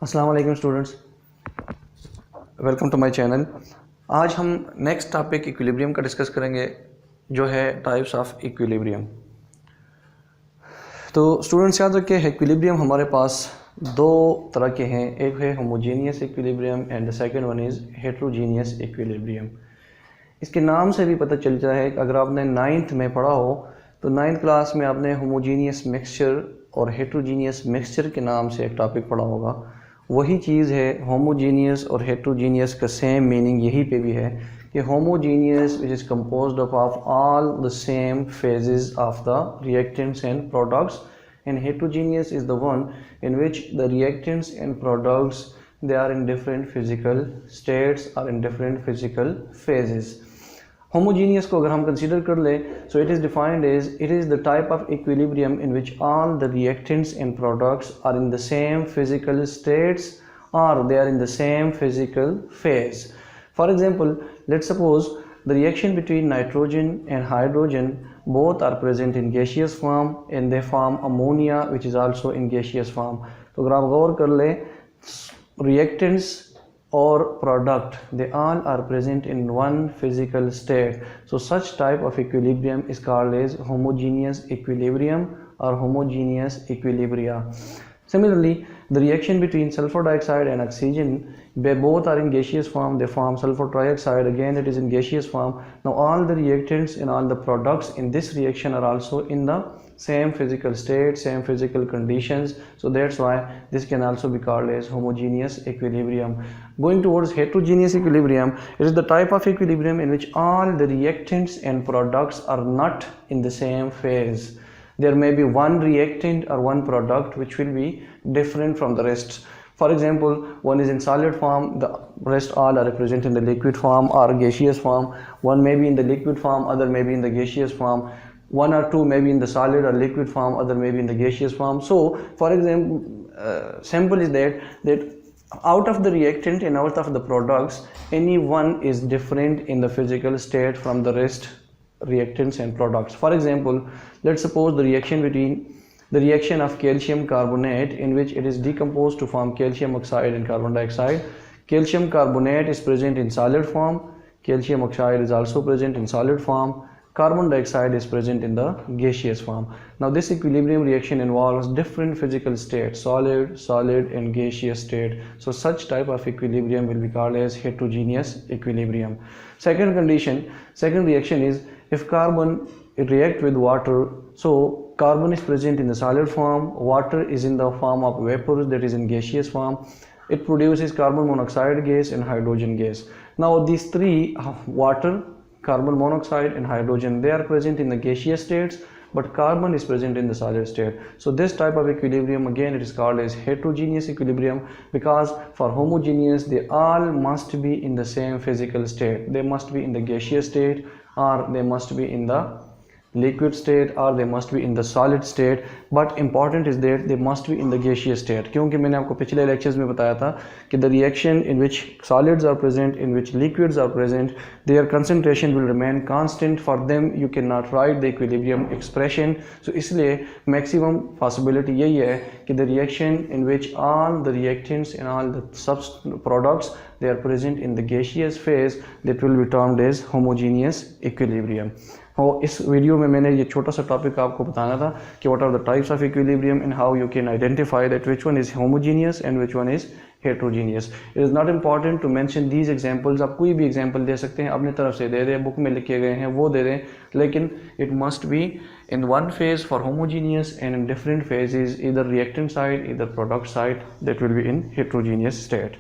अस्सलाम वालेकुम students, welcome to my channel. आज हम नेक्स्ट टॉपिक इक्विलिब्रियम का डिस्कस करेंगे, जो है टाइप्स ऑफ इक्विलिब्रियम। तो स्टूडेंट्स याद रखिए, इक्विलिब्रियम हमारे पास दो तरह के हैं, एक है homogeneous equilibrium and the second one is heterogeneous equilibrium. इसके नाम से भी पता चलता है कि अगर आपने 9th में पढ़ा हो तो 9th क्लास में आपने होमोजीनियस मिक्सचर और हेट्रोजीनियस मिक्सचर के नाम से एक टॉपिक पढ़ा होगा। वही चीज़ है, होमोजीनियस और हेट्रोजीनियस का सेम मीनिंग यहीं पे भी है कि homogeneous which is composed of all the same phases of the reactants and products, and heterogeneous is the one in which the reactants and products they are in different physical states or in different physical phases. Homogeneous को अगर हम consider कर ले, so it is defined as it is the type of equilibrium in which all the reactants and products are in the same physical states or they are in the same physical phase. For example, let's suppose the reaction between nitrogen and hydrogen both are present in gaseous form and they form ammonia which is also in gaseous form. तो अगर आप गौर कर ले, reactants or product they all are present in one physical state, so such type of equilibrium is called as homogeneous equilibrium or homogeneous equilibria. Similarly, the reaction between sulfur dioxide and oxygen, they both are in gaseous form, they form sulfur trioxide, again it is in gaseous form. Now all the reactants and all the products in this reaction are also in the same physical state, same physical conditions, so that's why this can also be called as homogeneous equilibrium. Going towards heterogeneous equilibrium, it is the type of equilibrium in which all the reactants and products are not in the same phase. There may be one reactant or one product which will be different from the rest. For example, one is in solid form, the rest all are represented in the liquid form or gaseous form. One may be in the liquid form, other may be in the gaseous form. One or two may be in the solid or liquid form, other may be in the gaseous form. So, for example, sample is that out of the reactant and out of the products, any one is different in the physical state from the rest reactants and products. For example, let's suppose the reaction of calcium carbonate in which it is decomposed to form calcium oxide and carbon dioxide. Calcium carbonate is present in solid form, calcium oxide is also present in solid form, carbon dioxide is present in the gaseous form. Now this equilibrium reaction involves different physical states, solid and gaseous state. So such type of equilibrium will be called as heterogeneous equilibrium. Second reaction is if carbon react with water, so carbon is present in the solid form, water is in the form of vapors, that is in gaseous form. It produces carbon monoxide gas and hydrogen gas. Now these three, water, carbon monoxide and hydrogen, they are present in the gaseous states, but carbon is present in the solid state. So this type of equilibrium, again it is called as heterogeneous equilibrium, because for homogeneous they all must be in the same physical state. They must be in the gaseous state, or they must be in the liquid state, or they must be in the solid state, but important is that they must be in the gaseous state. क्योंकि मैंने आपको पिछले lectures में बताया था कि the reaction in which solids are present, in which liquids are present, their concentration will remain constant. For them you cannot write the equilibrium expression. So इसलिए maximum possibility यही है कि the reaction in which all the reactants and all the products they are present in the gaseous phase, that will be termed as homogeneous equilibrium. इस video में मैंने ये छोटा सा टॉपिक आपको बताना था कि what are the types of equilibrium and how you can identify that which one is homogeneous and which one is heterogeneous. It is not important to mention these examples. आप कोई भी एग्जांपल दे सकते हैं, अपनी तरफ से दे दें, बुक में लिखे गए हैं वो दे दें, लेकिन it must be in one phase for homogeneous and in different phases, either reactant side, either product side, that will be in heterogeneous state.